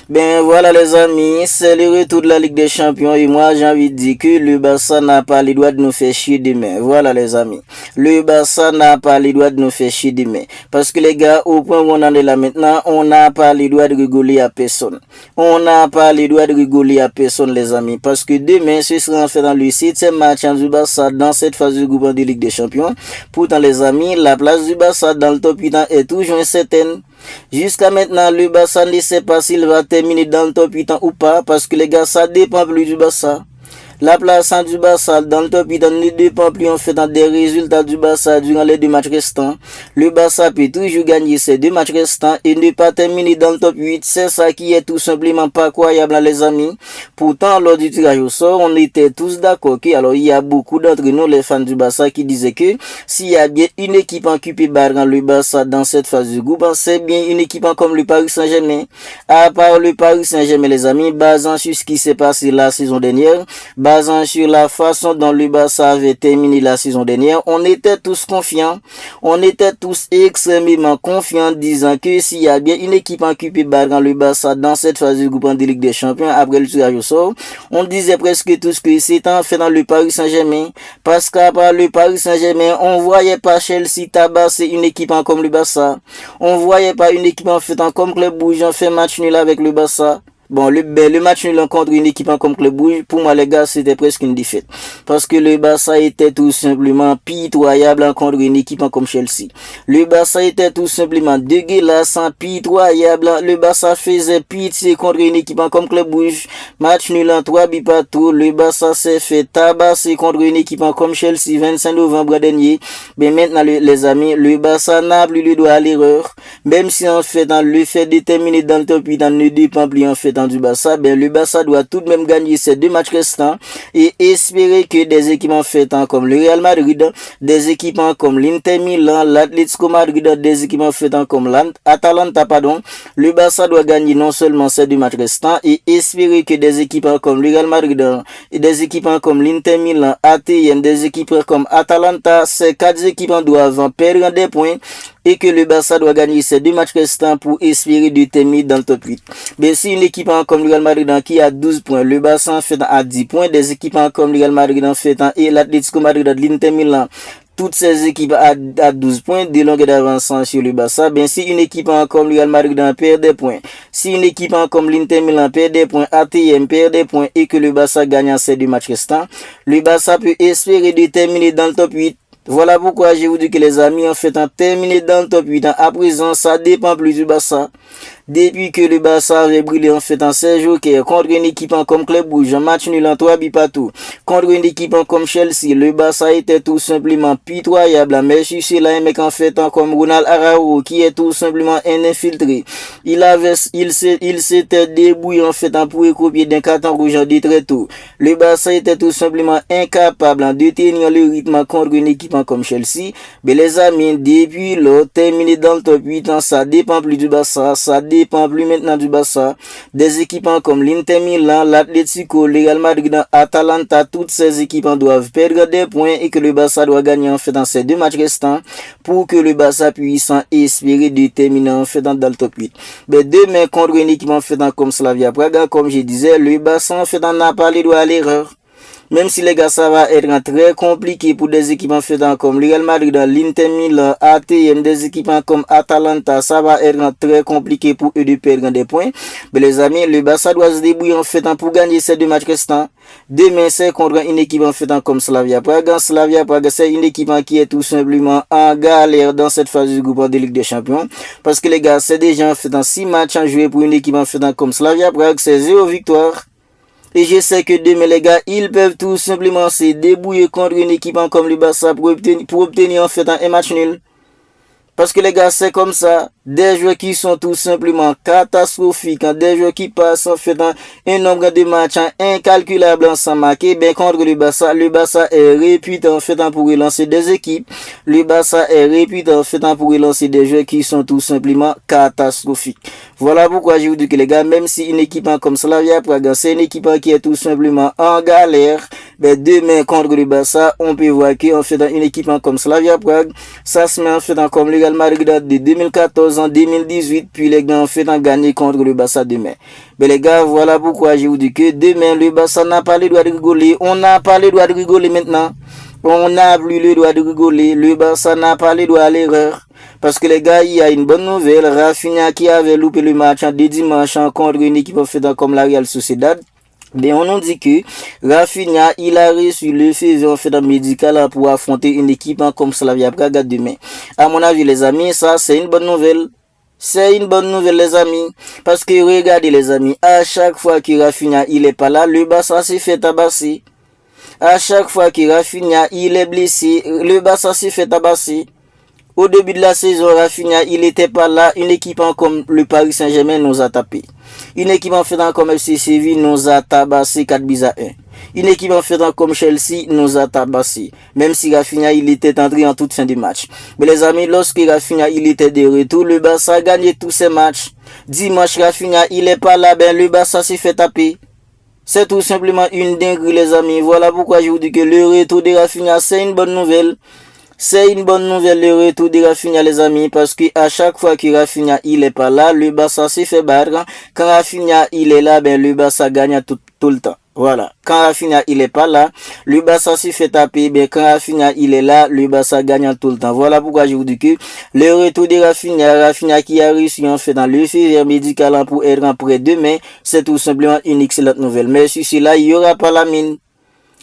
Ben voilà les amis, c'est le retour de la Ligue des Champions et moi j'ai envie de dire que le Barça n'a pas les droits de nous faire chier demain. Voilà les amis, le Barça n'a pas les droits de nous faire chier demain. Parce que les gars, au point où on en est là maintenant, on n'a pas les droits de rigoler à personne. On n'a pas les droits de rigoler à personne les amis. Parce que demain, ce sera en fait dans le 7e match du Barça dans cette phase de groupe de Ligue des Champions. Pourtant les amis, la place du Barça dans le top 8 est toujours incertaine. Jusqu'à maintenant, le Barça ne sait pas s'il va terminer dans le top 8 ou pas, parce que les gars, ça dépend plus du Barça. La place du Barça dans le top 8 ne dépend plus en fait des résultats du Barça durant les 2 matchs restants. Le Barça peut toujours gagner ces 2 matchs restants et ne pas terminer dans le top 8. C'est ça qui est tout simplement pas croyable les amis. Pourtant, lors du tirage au sort, on était tous d'accord que, alors il y a beaucoup d'entre nous, les fans du Barça, qui disaient que s'il y a bien une équipe en QP barrant le Barça dans cette phase du groupe, c'est bien une équipe comme le Paris Saint-Germain. À part le Paris Saint-Germain les amis, basant sur ce qui s'est passé la saison dernière, basant sur la façon dont le Barça avait terminé la saison dernière, on était tous confiants. On était tous extrêmement confiants, disant que s'il y a bien une équipe en QP barrant le Barça dans cette phase du groupe en Ligue des Champions après le tirage au sort, on disait presque tous que c'était en fait dans le Paris Saint-Germain. Parce qu'à part le Paris Saint-Germain, on voyait pas Chelsea tabasser une équipe comme le Barça. On voyait pas une équipe en fait comme Club Brugge en fait match nul avec le Barça. Bon, le match nul contre une équipe comme Club Brugge, pour moi les gars, c'était presque une défaite. Parce que le Barça était tout simplement pitoyable contre une équipe comme Chelsea. Le Barça était tout simplement dégueulasse, pitoyable. Le Barça faisait pitié contre une équipe comme Club Brugge. Match nul en 3 buts partout. Le Barça s'est fait tabasser contre une équipe comme Chelsea 25 novembre dernier. Mais maintenant les amis, le Barça n'a plus le droit à l'erreur. Même si en fait, le fait de terminer dans le top 8 ne dépend plus en fait du Barça, ben le Barça doit tout de même gagner ces 2 matchs restants et espérer que des équipes en fait comme le Real Madrid, des équipes comme l'Inter Milan, l'Atlético Madrid, des équipes en fait comme l'Atalanta, le Barça doit gagner non seulement ces 2 matchs restants et espérer que des équipes comme le Real Madrid et des équipes comme l'Inter Milan, ATN, des équipes comme Atalanta, ces 4 équipes doivent perdre des points et que le Barça doit gagner ces 2 matchs restants pour espérer de terminer dans le top 8. Mais si une équipe comme le Real Madrid qui a 12 points, le Barça en fait à 10 points, des équipes comme le Real Madrid en fait et l'Atlético Madrid, l'Inter Milan, toutes ces équipes à 12 points de longueur d'avance sur le Barça, ben si une équipe comme le Real Madrid perd des points, si une équipe comme l'Inter Milan perd des points, ATM perd des points et que le Barça gagne en ces 2 matchs restants, le Barça peut espérer de terminer dans le top 8. Voilà pourquoi je vous dis que les amis, en fait, en terminé dans le top 8, à présent, ça dépend plus du Barça. Depuis que le Barça avait brillé en fait en 16 jokers contre une équipe comme Club Brugge, un match nul en 3 buts partout, contre une équipe comme Chelsea, le Barça était tout simplement pitoyable. Mais je suis là un mec en fait comme Ronald Araujo qui est tout simplement un infiltré. Il s'était débrouillé en fait pour recopier d'un carton rouge de très tôt. Le Barça était tout simplement incapable de tenir le rythme contre une équipe comme Chelsea. Mais les amis, depuis là, terminé dans le top 8, ça dépend plus du Barça, ça dépend plus maintenant du Barça. Des équipes comme l'Inter Milan, l'Atlético, le Real Madrid, Atalanta, toutes ces équipes doivent perdre des points et que le Barça doit gagner en fait dans ces 2 matchs restants pour que le Barça puisse espérer de terminer en fait dans le top 8. Mais demain contre une équipe en fait comme Slavia Praga, comme je disais, le Barça en fait n'a pas les droits à l'erreur. Même si les gars, ça va être très compliqué pour des équipes en fait comme le Real Madrid, l'Inter Milan, ATN, des équipes comme Atalanta, ça va être très compliqué pour eux de perdre des points. Mais les amis, le Barça doit se débrouiller en fait pour gagner ces 2 matchs restants. Demain, c'est contre une équipe en fait comme Slavia Praga. Slavia Praga, c'est une équipe qui est tout simplement en galère dans cette phase du groupe de Ligue des Champions. Parce que les gars, c'est déjà en fait 6 matchs à jouer pour une équipe en fait comme Slavia Praga, c'est 0 victoire. Et je sais que demain les gars, ils peuvent tout simplement se débrouiller contre une équipe comme le Barça pour obtenir en fait un match nul. Parce que les gars, c'est comme ça. Des joueurs qui sont tout simplement catastrophiques, des joueurs qui passent en fait un nombre de matchs incalculable sans marquer. Ben contre le Barça est réputé en fait pour relancer des équipes. Le Barça est réputé en fait pour relancer des joueurs qui sont tout simplement catastrophiques. Voilà pourquoi je vous dis que les gars, même si une équipe comme Slavia Praga, c'est une équipe qui est tout simplement en galère, ben demain contre le Barça, on peut voir qu'en fait une équipe comme Slavia Praga, ça se met en fait comme le Real Madrid de 2014 chose en 2018, puis les gars ont fait un gagner contre le Barça demain. Mais les gars, voilà pourquoi je vous dis que demain, le Barça n'a pas le droit de rigoler. On n'a pas le droit de rigoler maintenant. On n'a plus le droit de rigoler. Le Barça n'a pas le droit à l'erreur. Parce que les gars, il y a une bonne nouvelle. Rafinha qui avait loupé le match en dimanche contre une équipe comme la Real Sociedad. Ben, on nous dit que Rafinha, il a reçu le feu en fait médical pour affronter une équipe comme Slavia Praga demain. À mon avis, les amis, ça, c'est une bonne nouvelle. C'est une bonne nouvelle, les amis. Parce que regardez, les amis, à chaque fois que Rafinha, il est pas là, le Barça s'est fait tabasser. À chaque fois que Rafinha, il est blessé, le Barça s'est fait tabasser. Au début de la saison, Rafinha, il était pas là. Une équipe comme le Paris Saint-Germain nous a tapé. Une équipe en fait comme FC Séville nous a tabassé 4-1. Une équipe en fait comme Chelsea nous a tabassé. Même si Rafinha, il était entré en toute fin de match. Mais les amis, lorsque Rafinha, il était de retour, le Barça a gagné tous ses matchs. Dimanche, Rafinha, il est pas là, ben le Barça s'est fait taper. C'est tout simplement une dinguerie, les amis. Voilà pourquoi je vous dis que le retour de Rafinha, c'est une bonne nouvelle. C'est une bonne nouvelle le retour de Rafinha, les amis, parce que à chaque fois que Rafinha il est pas là, le Barça s'est fait battre. Quand Rafinha il est là, ben le Barça gagne tout le temps. Voilà. Quand Rafinha il est pas là, le Barça s'est fait taper. Ben quand Rafinha il est là, le Barça gagne tout le temps. Voilà pourquoi je vous dis que le retour de Rafinha qui a réussi en fait dans le feu médical pour être en prêt demain, c'est tout simplement une excellente nouvelle. Mais sur cela, il y aura pas Lamine.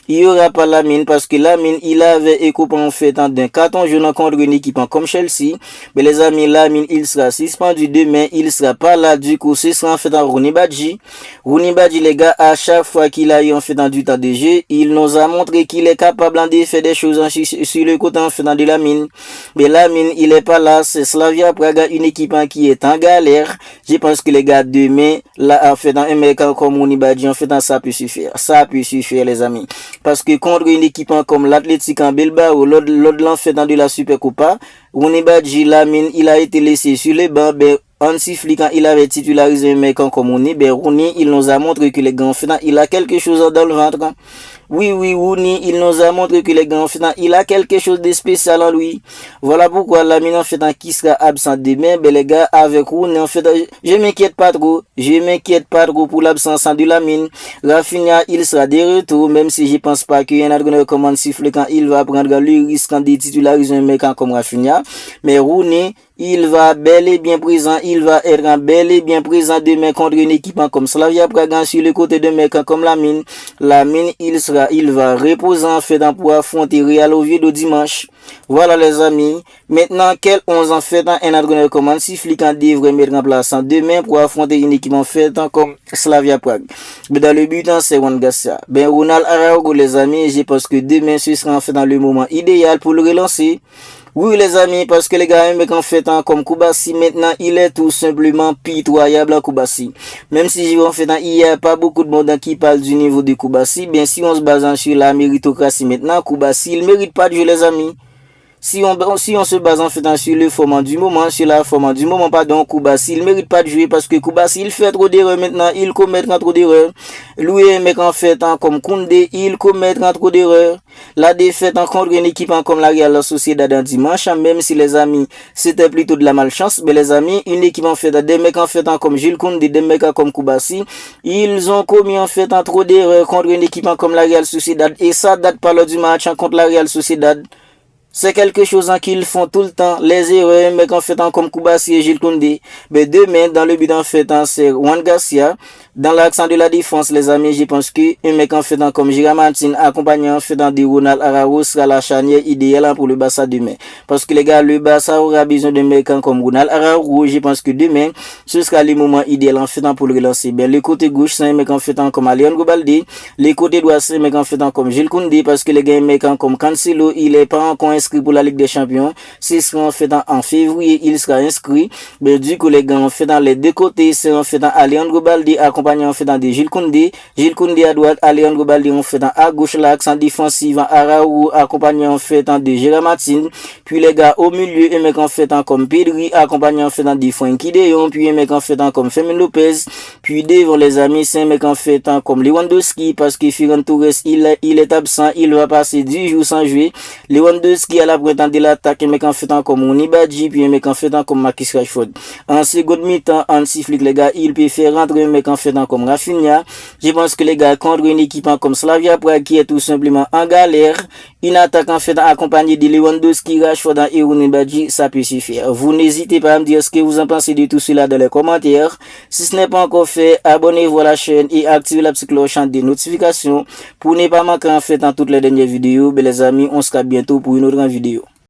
Il y aura pas Lamine parce que Lamine, il avait écopé en fait d'un carton jaune contre une équipe comme Chelsea. Mais les amis, Lamine, il sera suspendu demain. Il sera pas là. Du coup, ce sera en fait un Rooney Badji. Rooney Badji, les gars, à chaque fois qu'il a eu en fait du temps de jeu, il nous a montré qu'il est capable de faire des choses sur le côté en fait de Lamine. Mais Lamine, il est pas là. C'est Slavia Praga, une équipe qui est en galère. Je pense que les gars, demain, là, en fait, un mec comme Rooney Badji, en fait, ça peut suffire. Ça peut suffire, les amis. Parce que contre une équipe comme l'Athletic en Bilbao, l'autre l'en fait dans de la Supercopa, Rooney Badji, Lamine, il a été laissé sur les bancs, ben, Hansi Flick, quand il avait titularisé un mec comme Rooney, ben, Rooney, il nous a montré que les gars, en fait, il a quelque chose dans le ventre. Oui, Rooney, il nous a montré que les gars, en fait, il a quelque chose de spécial en lui. Voilà pourquoi Lamine, en fait, qui sera absent demain, ben, les gars, avec Rooney, en fait, je m'inquiète pas trop. Je m'inquiète pas trop pour l'absence de Lamine. Rafinha, il sera de retour, même si je pense pas qu'il y en a de comment siffler quand il va prendre le risque de titulariser un mec comme Rafinha. Mais Rooney, il va bel et bien présent, il va être bel et bien présent demain contre une équipe comme Slavia Praga sur le côté de mec comme Lamine. Lamine, il va reposer en fait pour affronter Real Oviedo dimanche. Voilà les amis. Maintenant, quel 11 en fait un entraîneur comme Hansi Flick devrait mettre en place demain pour affronter une équipe en fait comme Slavia Prague. Mais dans le but, c'est Juan Garcia. Ben, Ronald Araujo, les amis, je pense que demain, ce sera en fait dans le moment idéal pour le relancer. Oui les amis, parce que les gars, un mec en fait comme Koubassi, maintenant il est tout simplement pitoyable à Koubassi. Même si en fait il n'y a pas beaucoup de monde qui parle du niveau de Koubassi, bien si on se base sur la méritocratie maintenant, Koubassi il mérite pas de jouer les amis. Si on se base en fait sur le format du moment, sur la format du moment, pardon, Koubassi, il mérite pas de jouer parce que Koubassi, il fait trop d'erreurs maintenant, il commet trop d'erreurs. Lui, mec en fait, comme Koundé, il commet trop d'erreurs. La défaite contre une équipe comme la Real Sociedad d'un dimanche, même si les amis, c'était plutôt de la malchance, mais les amis, une équipe en fait, des mecs en fait comme Jules Koundé, des mecs comme Koubassi, ils ont commis en fait trop d'erreurs contre une équipe comme la Real Sociedad et ça date pas lors du match contre la Real Sociedad. C'est quelque chose qu'ils font tout le temps, les erreurs, mais en fait comme Koubassi et Jules Koundé. Mais demain, dans le but en fait, c'est Juan Garcia. Dans l'accent de la défense, les amis, je pense que un mec en fait comme Gérard Martin, accompagné en fait de Ronald Araujo, sera la charnière idéale pour le Barça demain. Parce que les gars, le Barça aura besoin de mecs comme Ronald Araujo. Je pense que demain, ce sera le moment idéal en fait pour le relancer. Ben, le côté gauche, c'est un mec en fait comme Alejandro Balde. Le côté droit, c'est un mec en fait comme Jules Koundé. Parce que les gars, un mec comme Cancelo, il est pas encore inscrit pour la Ligue des Champions. Ce sera en fait en février, il sera inscrit. Ben, du coup, les gars, en fait dans les deux côtés, c'est en fait Alejandro Balde accompagné en fait dans des Jules Koundé à droite, Alejandro Balde en fait à gauche, l'accent défensif, Araujo accompagné en fait de Gérard Martin, puis les gars au milieu, un mec en fait comme Pedri accompagné en fait de Frenkie de Jong, puis un mec en fait comme Fermin Lopez, puis devant les amis, c'est un mec en fait comme Lewandowski, parce que Ferran Torres, il est absent, il va passer 10 jours sans jouer. Lewandowski qui a la printemps de l'attaque, mais qu'en fait comme Mouni Badji, puis mais qu'en fait comme Marcus Rashford. En seconde mi-temps, Hansi Flick, les gars, il peut faire rentrer, mais qu'en fait comme Rafinha. Je pense que les gars, contre une équipe comme Slavia Prague, qui est tout simplement en galère, une attaque en fait accompagnée de Lewandowski, Rashford et Mouni Badji, ça peut suffire. Vous n'hésitez pas à me dire ce que vous en pensez de tout cela dans les commentaires. Si ce n'est pas encore fait, abonnez-vous à la chaîne et activez la petite cloche des notifications pour ne pas manquer en fait dans toutes les dernières vidéos. Ben les amis, on se capte bientôt pour une autre vidéo.